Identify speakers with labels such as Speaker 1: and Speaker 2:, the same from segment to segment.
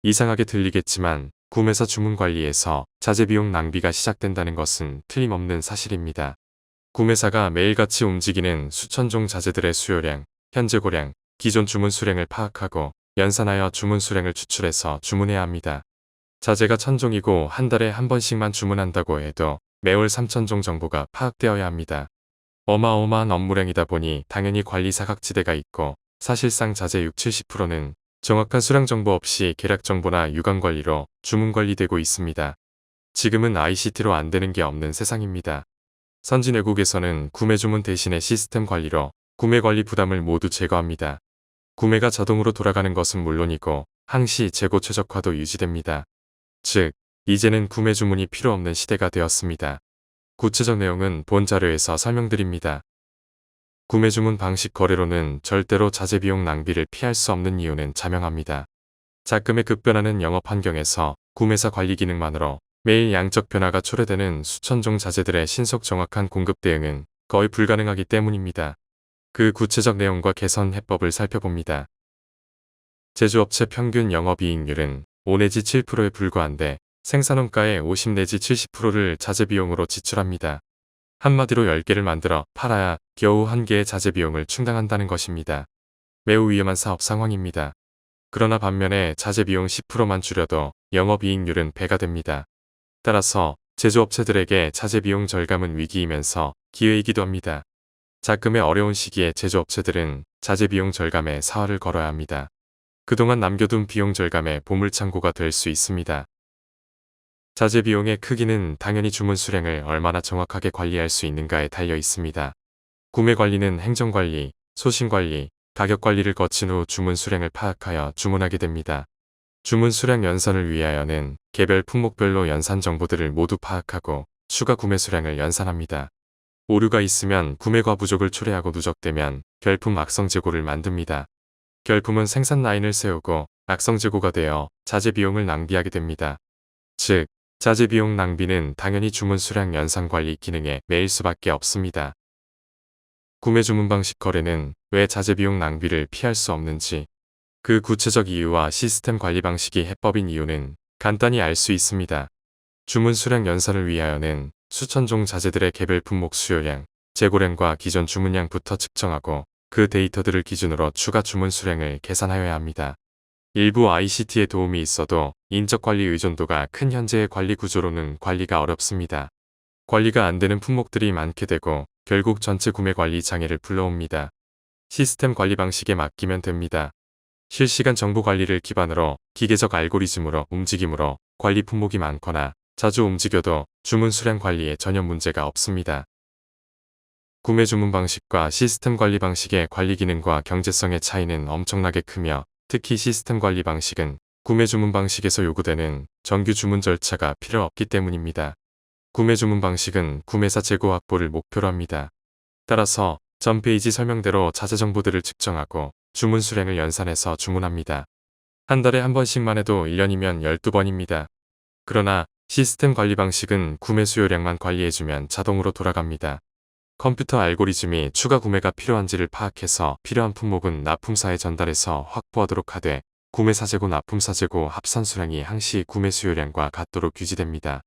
Speaker 1: 이상하게 들리겠지만 구매사 주문 관리에서 자재 비용 낭비가 시작된다는 것은 틀림없는 사실입니다. 구매사가 매일같이 움직이는 수천 종 자재들의 수요량, 현재 고량, 기존 주문 수량을 파악하고 연산하여 주문 수량을 추출해서 주문해야 합니다. 자재가 1000종이고 한 달에 한 번씩만 주문한다고 해도 매월 3000종 정보가 파악되어야 합니다. 어마어마한 업무량이다 보니 당연히 관리 사각지대가 있고 사실상 자재 60-70%는 정확한 수량 정보 없이 계략 정보나 유관 관리로 주문 관리되고 있습니다. 지금은 ICT로 안 되는 게 없는 세상입니다. 선진 외국에서는 구매 주문 대신에 시스템 관리로 구매 관리 부담을 모두 제거합니다. 구매가 자동으로 돌아가는 것은 물론이고 항시 재고 최적화도 유지됩니다. 즉, 이제는 구매 주문이 필요 없는 시대가 되었습니다. 구체적 내용은 본 자료에서 설명드립니다. 구매 주문 방식 거래로는 절대로 자재 비용 낭비를 피할 수 없는 이유는 자명합니다. 작금의 급변하는 영업 환경에서 구매사 관리 기능만으로 매일 양적 변화가 초래되는 수천 종 자재들의 신속 정확한 공급 대응은 거의 불가능하기 때문입니다. 그 구체적 내용과 개선 해법을 살펴봅니다. 제조업체 평균 영업이익률은 5 내지 7%에 불과한데 생산원가의 50 내지 70%를 자재 비용으로 지출합니다. 한마디로 10개를 만들어 팔아야 겨우 1개의 자재 비용을 충당한다는 것입니다. 매우 위험한 사업 상황입니다. 그러나 반면에 자재 비용 10%만 줄여도 영업이익률은 배가 됩니다. 따라서 제조업체들에게 자재 비용 절감은 위기이면서 기회이기도 합니다. 작금의 어려운 시기에 제조업체들은 자재 비용 절감에 사활을 걸어야 합니다. 그동안 남겨둔 비용 절감의 보물창고가 될 수 있습니다. 자재 비용의 크기는 당연히 주문 수량을 얼마나 정확하게 관리할 수 있는가에 달려 있습니다. 구매 관리는 행정 관리, 소신 관리, 가격 관리를 거친 후 주문 수량을 파악하여 주문하게 됩니다. 주문 수량 연산을 위하여는 개별 품목별로 연산 정보들을 모두 파악하고 추가 구매 수량을 연산합니다. 오류가 있으면 구매과 부족을 초래하고 누적되면 결품 악성 재고를 만듭니다. 결품은 생산 라인을 세우고 악성 재고가 되어 자재 비용을 낭비하게 됩니다. 즉, 자재 비용 낭비는 당연히 주문 수량 연산 관리 기능에 매일 수밖에 없습니다. 구매 주문 방식 거래는 왜 자재 비용 낭비를 피할 수 없는지, 그 구체적 이유와 시스템 관리 방식이 해법인 이유는 간단히 알 수 있습니다. 주문 수량 연산을 위하여는 수천 종 자재들의 개별 품목 수요량, 재고량과 기존 주문량부터 측정하고 그 데이터들을 기준으로 추가 주문 수량을 계산하여야 합니다. 일부 ICT의 도움이 있어도 인적 관리 의존도가 큰 현재의 관리 구조로는 관리가 어렵습니다. 관리가 안 되는 품목들이 많게 되고 결국 전체 구매 관리 장애를 불러옵니다. 시스템 관리 방식에 맡기면 됩니다. 실시간 정보 관리를 기반으로 기계적 알고리즘으로 움직이므로 관리 품목이 많거나 자주 움직여도 주문 수량 관리에 전혀 문제가 없습니다. 구매 주문 방식과 시스템 관리 방식의 관리 기능과 경제성의 차이는 엄청나게 크며 특히 시스템 관리 방식은 구매 주문 방식에서 요구되는 정규 주문 절차가 필요 없기 때문입니다. 구매 주문 방식은 구매사 재고 확보를 목표로 합니다. 따라서 전 페이지 설명대로 자재 정보들을 측정하고 주문 수량을 연산해서 주문합니다. 한 달에 한 번씩만 해도 1년이면 12번입니다. 그러나 시스템 관리 방식은 구매 수요량만 관리해주면 자동으로 돌아갑니다. 컴퓨터 알고리즘이 추가 구매가 필요한지를 파악해서 필요한 품목은 납품사에 전달해서 확보하도록 하되 구매사 재고 납품사 재고 합산 수량이 항시 구매 수요량과 같도록 유지됩니다.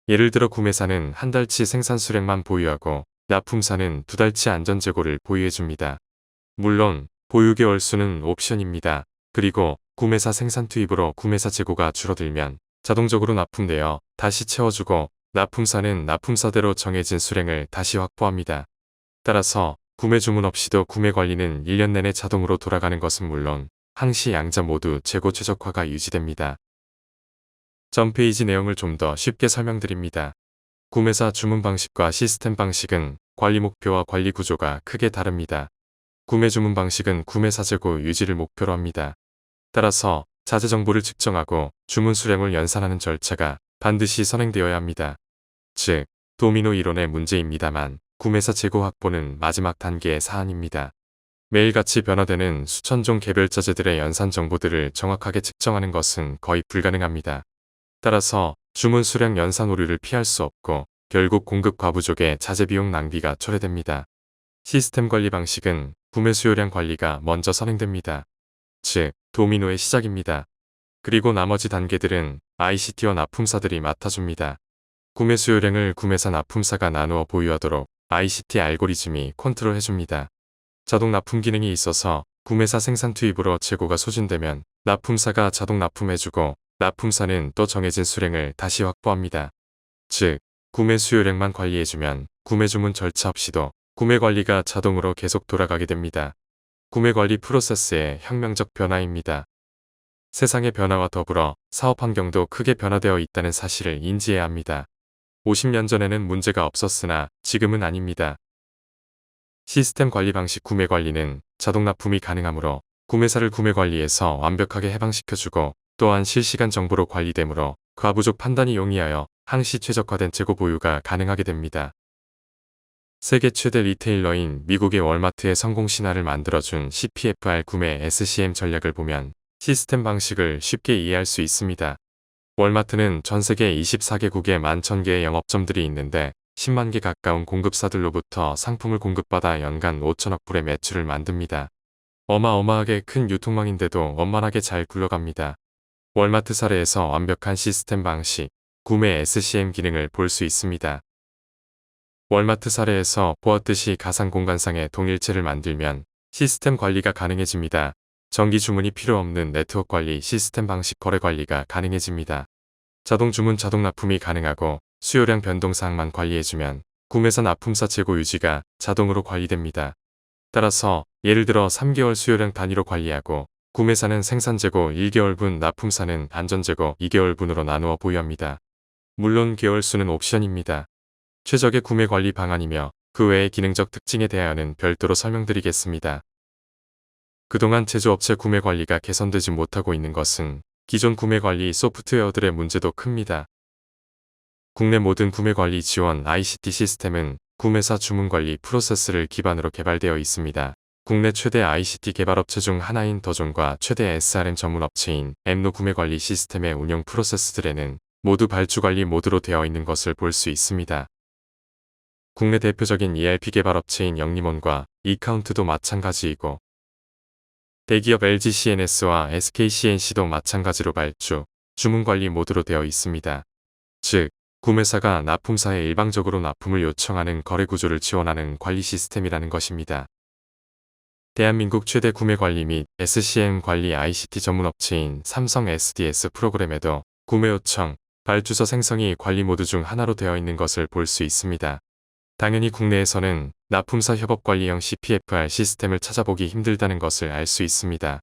Speaker 1: 예를 들어 구매사는 한 달치 생산 수량만 보유하고 납품사는 2달치 안전 재고를 보유해줍니다. 물론 보유 개월 수는 옵션입니다. 그리고 구매사 생산 투입으로 구매사 재고가 줄어들면 자동적으로 납품되어 다시 채워주고 납품사는 납품사대로 정해진 수량을 다시 확보합니다. 따라서 구매 주문 없이도 구매 관리는 1년 내내 자동으로 돌아가는 것은 물론 항시 양자 모두 재고 최적화가 유지됩니다. 전 페이지 내용을 좀 더 쉽게 설명드립니다. 구매사 주문 방식과 시스템 방식은 관리 목표와 관리 구조가 크게 다릅니다. 구매 주문 방식은 구매사 재고 유지를 목표로 합니다. 따라서 자재 정보를 측정하고 주문 수량을 연산하는 절차가 반드시 선행되어야 합니다. 즉, 도미노 이론의 문제입니다만 구매사 재고 확보는 마지막 단계의 사안입니다. 매일같이 변화되는 수천 종 개별 자재들의 연산 정보들을 정확하게 측정하는 것은 거의 불가능합니다. 따라서 주문 수량 연산 오류를 피할 수 없고 결국 공급 과부족의 자재 비용 낭비가 초래됩니다. 시스템 관리 방식은 구매 수요량 관리가 먼저 선행됩니다. 즉, 도미노의 시작입니다. 그리고 나머지 단계들은 ICT와 납품사들이 맡아줍니다. 구매 수요량을 구매사 납품사가 나누어 보유하도록 ICT 알고리즘이 컨트롤해줍니다. 자동 납품 기능이 있어서 구매사 생산 투입으로 재고가 소진되면 납품사가 자동 납품해주고 납품사는 또 정해진 수량을 다시 확보합니다. 즉, 구매 수요량만 관리해주면 구매 주문 절차 없이도 구매 관리가 자동으로 계속 돌아가게 됩니다. 구매 관리 프로세스의 혁명적 변화입니다. 세상의 변화와 더불어 사업 환경도 크게 변화되어 있다는 사실을 인지해야 합니다. 50년 전에는 문제가 없었으나 지금은 아닙니다. 시스템 관리 방식 구매 관리는 자동 납품이 가능하므로 구매사를 구매 관리에서 완벽하게 해방시켜주고 또한 실시간 정보로 관리되므로 과부족 판단이 용이하여 항시 최적화된 재고 보유가 가능하게 됩니다. 세계 최대 리테일러인 미국의 월마트의 성공 신화를 만들어준 CPFR 구매 SCM 전략을 보면 시스템 방식을 쉽게 이해할 수 있습니다. 월마트는 전 세계 24개국에 11,000개의 영업점들이 있는데 10만 개 가까운 공급사들로부터 상품을 공급받아 연간 5천억 불의 매출을 만듭니다. 어마어마하게 큰 유통망인데도 원만하게 잘 굴러갑니다. 월마트 사례에서 완벽한 시스템 방식, 구매 SCM 기능을 볼 수 있습니다. 월마트 사례에서 보았듯이 가상 공간상의 동일체를 만들면 시스템 관리가 가능해집니다. 정기 주문이 필요 없는 네트워크 관리 시스템 방식 거래 관리가 가능해집니다. 자동 주문 자동 납품이 가능하고 수요량 변동사항만 관리해주면 구매사 납품사 재고 유지가 자동으로 관리됩니다. 따라서 예를 들어 3개월 수요량 단위로 관리하고 구매사는 생산 재고 1개월분 납품사는 안전 재고 2개월분으로 나누어 보유합니다. 물론 개월수는 옵션입니다. 최적의 구매 관리 방안이며 그 외의 기능적 특징에 대하여는 별도로 설명드리겠습니다. 그동안 제조업체 구매 관리가 개선되지 못하고 있는 것은 기존 구매 관리 소프트웨어들의 문제도 큽니다. 국내 모든 구매 관리 지원 ICT 시스템은 구매사 주문 관리 프로세스를 기반으로 개발되어 있습니다. 국내 최대 ICT 개발업체 중 하나인 더존과 최대 SRM 전문 업체인 엠노 구매 관리 시스템의 운영 프로세스들에는 모두 발주 관리 모드로 되어 있는 것을 볼 수 있습니다. 국내 대표적인 ERP 개발업체인 영림원과 이카운트도 마찬가지이고 대기업 LG CNS와 SK CNC도 마찬가지로 발주, 주문 관리 모드로 되어 있습니다. 즉, 구매사가 납품사에 일방적으로 납품을 요청하는 거래 구조를 지원하는 관리 시스템이라는 것입니다. 대한민국 최대 구매 관리 및 SCM 관리 ICT 전문 업체인 삼성 SDS 프로그램에도 구매 요청, 발주서 생성이 관리 모드 중 하나로 되어 있는 것을 볼 수 있습니다. 당연히 국내에서는 납품사 협업관리형 CPFR 시스템을 찾아보기 힘들다는 것을 알 수 있습니다.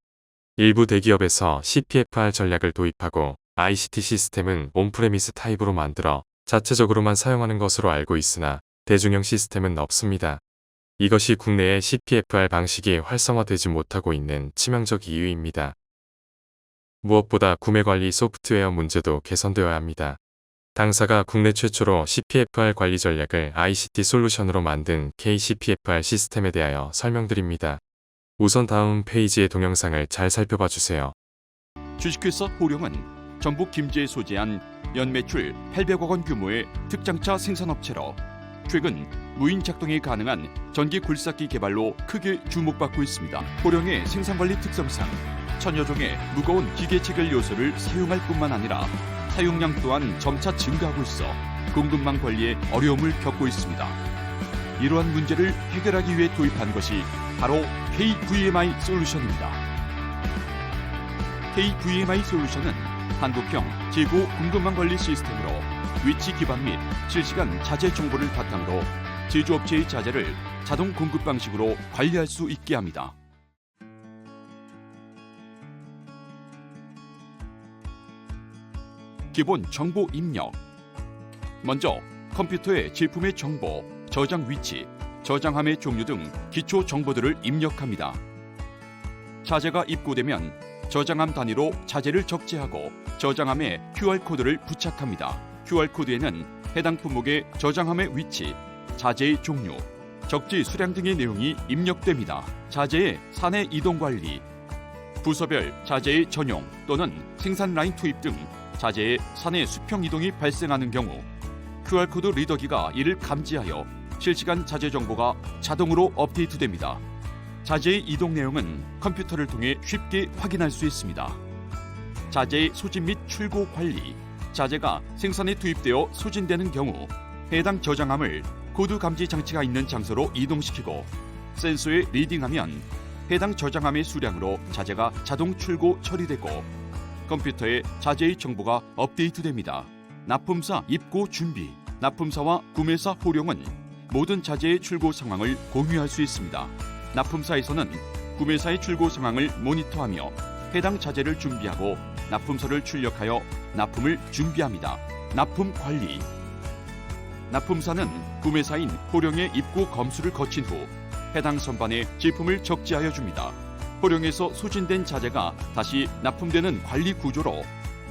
Speaker 1: 일부 대기업에서 CPFR 전략을 도입하고 ICT 시스템은 온프레미스 타입으로 만들어 자체적으로만 사용하는 것으로 알고 있으나 대중형 시스템은 없습니다. 이것이 국내의 CPFR 방식이 활성화되지 못하고 있는 치명적 이유입니다. 무엇보다 구매관리 소프트웨어 문제도 개선되어야 합니다. 당사가 국내 최초로 CPFR 관리 전략을 ICT 솔루션으로 만든 KCPFR 시스템에 대하여 설명드립니다. 우선 다음 페이지의 동영상을 잘 살펴봐 주세요.
Speaker 2: 주식회사 호령은 전북 김제에 소재한 연매출 800억 원 규모의 특장차 생산업체로 최근 무인 작동이 가능한 전기 굴삭기 개발로 크게 주목받고 있습니다. 호령의 생산관리 특성상 천여 종의 무거운 기계 체결 요소를 사용할 뿐만 아니라 사용량 또한 점차 증가하고 있어 공급망 관리에 어려움을 겪고 있습니다. 이러한 문제를 해결하기 위해 도입한 것이 바로 KVMI 솔루션입니다. KVMI 솔루션은 한국형 재고 공급망 관리 시스템으로 위치 기반 및 실시간 자재 정보를 바탕으로 제조업체의 자재를 자동 공급 방식으로 관리할 수 있게 합니다. 기본 정보 입력. 먼저 컴퓨터에 제품의 정보, 저장 위치, 저장함의 종류 등 기초 정보들을 입력합니다. 자재가 입고되면 저장함 단위로 자재를 적재하고 저장함에 QR코드를 부착합니다. QR코드에는 해당 품목의 저장함의 위치, 자재의 종류, 적재 수량 등의 내용이 입력됩니다. 자재의 사내 이동 관리, 부서별 자재의 전용 또는 생산 라인 투입 등 자재의 사내 수평 이동이 발생하는 경우 QR코드 리더기가 이를 감지하여 실시간 자재 정보가 자동으로 자재의 이동 내용은 컴퓨터를 통해 쉽게 확인할 수 있습니다. 자재의 소진 및 출고 관리. 자재가 생산에 투입되어 소진되는 경우 해당 저장함을 코드 감지 장치가 있는 장소로 이동시키고 센서에 리딩하면 해당 저장함의 수량으로 자재가 자동 출고 처리되고 컴퓨터에 자재의 정보가 업데이트됩니다. 납품사 입고 준비. 납품사와 구매사 호령은 모든 자재의 출고 상황을 공유할 수 있습니다. 납품사에서는 구매사의 출고 상황을 모니터하며 해당 자재를 준비하고 납품서를 출력하여 납품을 준비합니다. 납품 관리. 납품사는 구매사인 호령의 입고 검수를 거친 후 해당 선반에 제품을 적재하여 줍니다. 호령에서 소진된 자재가 다시 납품되는 관리 구조로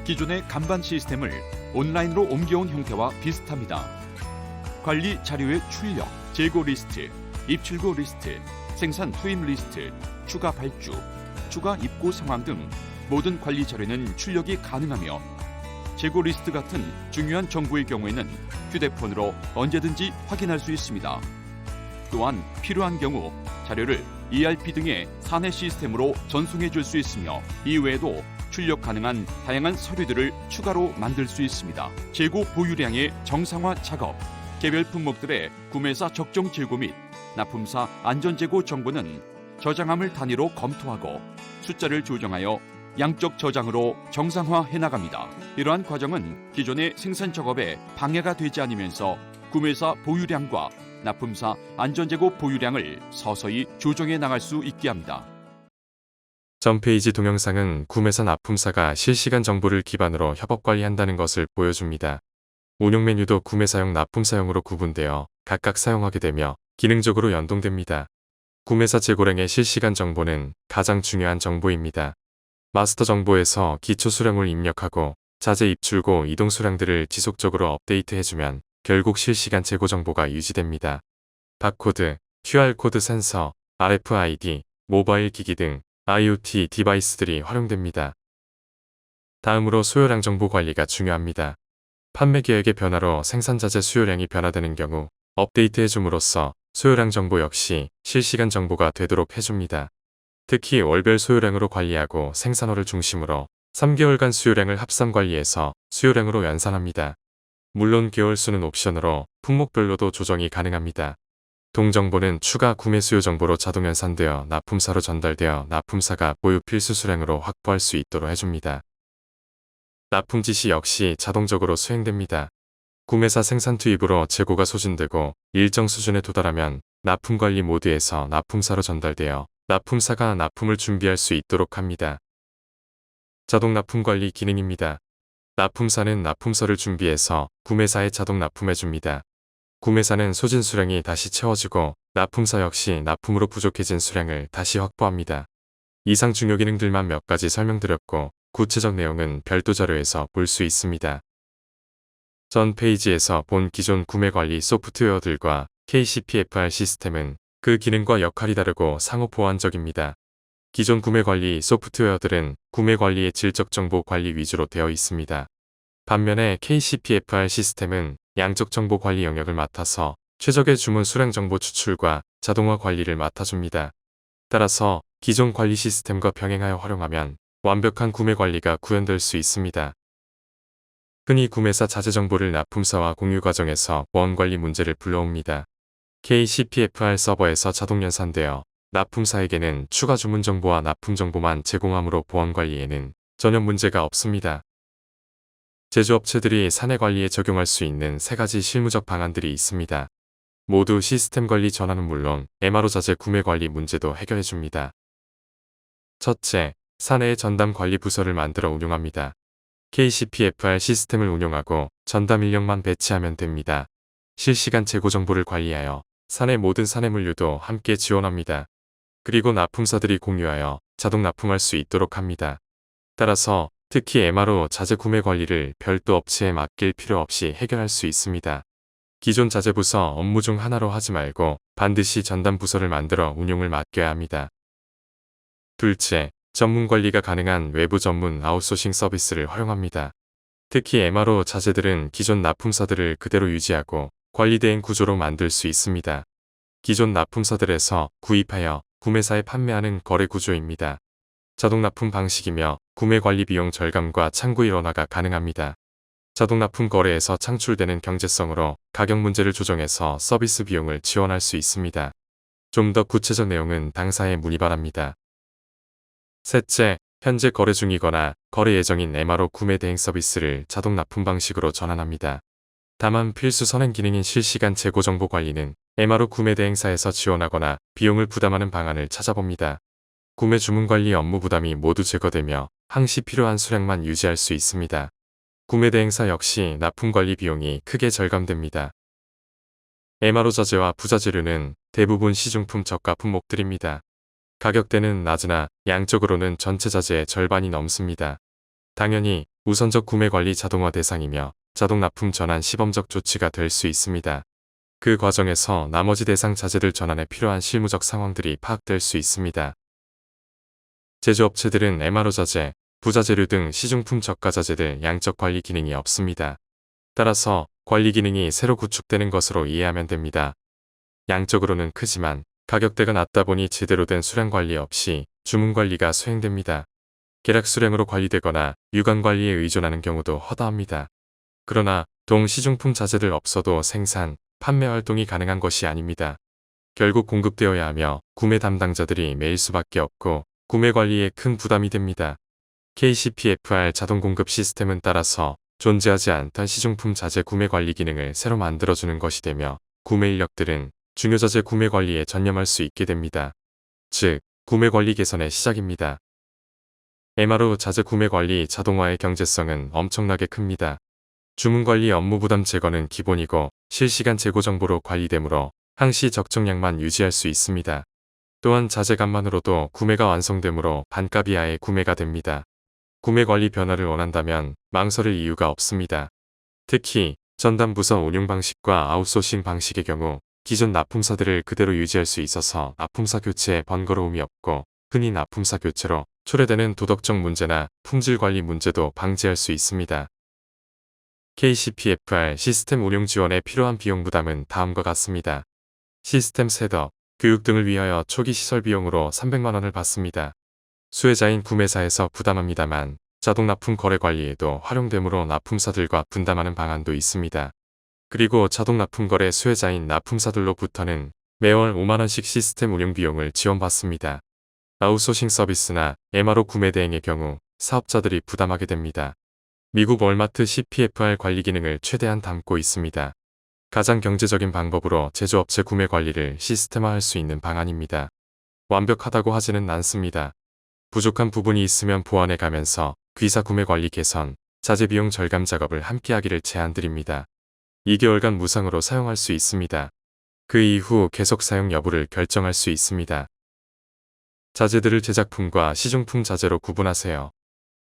Speaker 2: 기존의 간반 시스템을 온라인으로 옮겨온 형태와 비슷합니다. 관리 자료의 출력, 재고 리스트, 입출고 리스트, 생산 투입 리스트, 추가 발주, 추가 입고 상황 등 모든 관리 자료는 출력이 가능하며 재고 리스트 같은 중요한 정보의 경우에는 휴대폰으로 언제든지 확인할 수 있습니다. 또한 필요한 경우 자료를 ERP 등의 사내 시스템으로 전송해 줄 수 있으며 이외에도 출력 가능한 다양한 서류들을 추가로 만들 수 있습니다. 재고 보유량의 정상화 작업, 개별 품목들의 구매사 적정 재고 및 납품사 안전재고 정보는 저장함을 단위로 검토하고 숫자를 조정하여 양적 저장으로 정상화해 나갑니다. 이러한 과정은 기존의 생산 작업에 방해가 되지 않으면서 구매사 보유량과 납품사 안전재고 보유량을 서서히 조정해 나갈 수 있게 합니다.
Speaker 1: 전 페이지 동영상은 구매사 납품사가 실시간 정보를 기반으로 협업 관리한다는 것을 보여줍니다. 운용 메뉴도 구매사용 납품사용으로 구분되어 각각 사용하게 되며 기능적으로 연동됩니다. 구매사 재고량의 실시간 정보는 가장 중요한 정보입니다. 마스터 정보에서 기초 수량을 입력하고 자재 입출고 이동 수량들을 지속적으로 업데이트해주면 결국 실시간 재고 정보가 유지됩니다. 바코드, QR코드 센서, RFID, 모바일 기기 등 IoT 디바이스들이 활용됩니다. 다음으로 수요량 정보 관리가 중요합니다. 판매 계획의 변화로 생산자재 수요량이 변화되는 경우 업데이트해줌으로써 수요량 정보 역시 실시간 정보가 되도록 해줍니다. 특히 월별 수요량으로 관리하고 생산월을 중심으로 3개월간 수요량을 합산 관리해서 수요량으로 연산합니다. 물론 개월수는 옵션으로 품목별로도 조정이 가능합니다. 동정보는 추가 구매 수요 정보로 자동 연산되어 납품사로 전달되어 납품사가 보유 필수 수량으로 확보할 수 있도록 해줍니다. 납품 지시 역시 자동적으로 수행됩니다. 구매사 생산 투입으로 재고가 소진되고 일정 수준에 도달하면 납품관리 모드에서 납품사로 전달되어 납품사가 납품을 준비할 수 있도록 합니다. 자동 납품관리 기능입니다. 납품사는 납품서를 준비해서 구매사에 자동 납품해줍니다. 구매사는 소진 수량이 다시 채워지고 납품사 역시 납품으로 부족해진 수량을 다시 확보합니다. 이상 중요 기능들만 몇 가지 설명드렸고 구체적 내용은 별도 자료에서 볼 수 있습니다. 전 페이지에서 본 기존 구매관리 소프트웨어들과 KCPFR 시스템은 그 기능과 역할이 다르고 상호 보완적입니다. 기존 구매관리 소프트웨어들은 구매관리의 질적 정보 관리 위주로 되어 있습니다. 반면에 KCPFR 시스템은 양적 정보 관리 영역을 맡아서 최적의 주문 수량 정보 추출과 자동화 관리를 맡아줍니다. 따라서 기존 관리 시스템과 병행하여 활용하면 완벽한 구매 관리가 구현될 수 있습니다. 흔히 구매사 자재 정보를 납품사와 공유 과정에서 보안 관리 문제를 불러옵니다. KCPFR 서버에서 자동 연산되어 납품사에게는 추가 주문 정보와 납품 정보만 제공하므로 보안 관리에는 전혀 문제가 없습니다. 제조업체들이 사내 관리에 적용할 수 있는 3가지 실무적 방안들이 있습니다. 모두 시스템 관리 전환은 물론 MRO 자재 구매 관리 문제도 해결해줍니다. 첫째, 사내에 전담 관리 부서를 만들어 운용합니다. KCPFR 시스템을 운용하고 전담 인력만 배치하면 됩니다. 실시간 재고 정보를 관리하여 사내 모든 사내 물류도 함께 지원합니다. 그리고 납품사들이 공유하여 자동 납품할 수 있도록 합니다. 따라서 특히 MRO 자재 구매 관리를 별도 업체에 맡길 필요 없이 해결할 수 있습니다. 기존 자재 부서 업무 중 하나로 하지 말고 반드시 전담 부서를 만들어 운용을 맡겨야 합니다. 둘째, 전문 관리가 가능한 외부 전문 아웃소싱 서비스를 활용합니다. 특히 MRO 자재들은 기존 납품사들을 그대로 유지하고 관리대행 구조로 만들 수 있습니다. 기존 납품사들에서 구입하여 구매사에 판매하는 거래 구조입니다. 자동 납품 방식이며 구매 관리 비용 절감과 창구 일원화가 가능합니다. 자동 납품 거래에서 창출되는 경제성으로 가격 문제를 조정해서 서비스 비용을 지원할 수 있습니다. 좀 더 구체적 내용은 당사에 문의 바랍니다. 셋째, 현재 거래 중이거나 거래 예정인 MRO 구매 대행 서비스를 자동 납품 방식으로 전환합니다. 다만 필수 선행 기능인 실시간 재고 정보 관리는 MRO 구매 대행사에서 지원하거나 비용을 부담하는 방안을 찾아봅니다. 구매 주문 관리 업무 부담이 모두 제거되며 항시 필요한 수량만 유지할 수 있습니다. 구매 대행사 역시 납품 관리 비용이 크게 절감됩니다. MRO 자재와 부자재료는 대부분 시중품 저가 품목들입니다. 가격대는 낮으나 양적으로는 전체 자재의 절반이 넘습니다. 당연히 우선적 구매 관리 자동화 대상이며 자동 납품 전환 시범적 조치가 될 수 있습니다. 그 과정에서 나머지 대상 자재들 전환에 필요한 실무적 상황들이 파악될 수 있습니다. 제조업체들은 MRO 자재, 부자재료 등 시중품 저가 자재들 양적 관리 기능이 없습니다. 따라서 관리 기능이 새로 구축되는 것으로 이해하면 됩니다. 양적으로는 크지만 가격대가 낮다 보니 제대로 된 수량 관리 없이 주문 관리가 수행됩니다. 계략 수량으로 관리되거나 유관 관리에 의존하는 경우도 허다합니다. 그러나 동시중품 자재들 없어도 생산, 판매 활동이 가능한 것이 아닙니다. 결국 공급되어야 하며 구매 담당자들이 매일 수밖에 없고 구매 관리에 큰 부담이 됩니다. KCPFR 자동 공급 시스템은 따라서 존재하지 않던 시중품 자재 구매 관리 기능을 새로 만들어주는 것이 되며 구매 인력들은 중요자재 구매 관리에 전념할 수 있게 됩니다. 즉, 구매 관리 개선의 시작입니다. MRO 자재 구매 관리 자동화의 경제성은 엄청나게 큽니다. 주문 관리 업무 부담 제거는 기본이고 실시간 재고 정보로 관리되므로 항시 적정량만 유지할 수 있습니다. 또한 자재값만으로도 구매가 완성되므로 반값 이하의 구매가 됩니다. 구매 관리 변화를 원한다면 망설일 이유가 없습니다. 특히 전담 부서 운영 방식과 아웃소싱 방식의 경우 기존 납품사들을 그대로 유지할 수 있어서 납품사 교체에 번거로움이 없고 흔히 납품사 교체로 초래되는 도덕적 문제나 품질 관리 문제도 방지할 수 있습니다. KCPFR 시스템 운용 지원에 필요한 비용 부담은 다음과 같습니다. 시스템 셋업, 교육 등을 위하여 초기 시설 비용으로 300만 원을 받습니다. 수혜자인 구매사에서 부담합니다만 자동 납품 거래 관리에도 활용되므로 납품사들과 분담하는 방안도 있습니다. 그리고 자동 납품 거래 수혜자인 납품사들로부터는 매월 5만 원씩 시스템 운영 비용을 지원받습니다. 아웃소싱 서비스나 MRO 구매 대행의 경우 사업자들이 부담하게 됩니다. 미국 월마트 CPFR 관리 기능을 최대한 담고 있습니다. 가장 경제적인 방법으로 제조업체 구매 관리를 시스템화할 수 있는 방안입니다. 완벽하다고 하지는 않습니다. 부족한 부분이 있으면 보완해 가면서 귀사 구매 관리 개선, 자재 비용 절감 작업을 함께하기를 제안드립니다. 2개월간 무상으로 사용할 수 있습니다. 그 이후 계속 사용 여부를 결정할 수 있습니다. 자재들을 제작품과 시중품 자재로 구분하세요.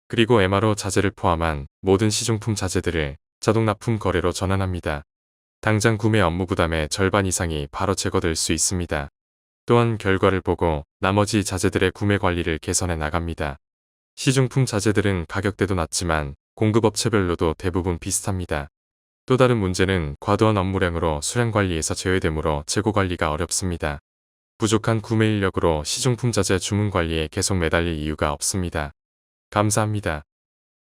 Speaker 1: 그리고 MRO 자재를 포함한 모든 시중품 자재들을 자동 납품 거래로 전환합니다. 당장 구매 업무 부담의 절반 이상이 바로 제거될 수 있습니다. 또한 결과를 보고 나머지 자재들의 구매 관리를 개선해 나갑니다. 시중품 자재들은 가격대도 낮지만 공급업체별로도 대부분 비슷합니다. 또 다른 문제는 과도한 업무량으로 수량 관리에서 제외되므로 재고 관리가 어렵습니다. 부족한 구매 인력으로 시중품 자재 주문 관리에 계속 매달릴 이유가 없습니다. 감사합니다.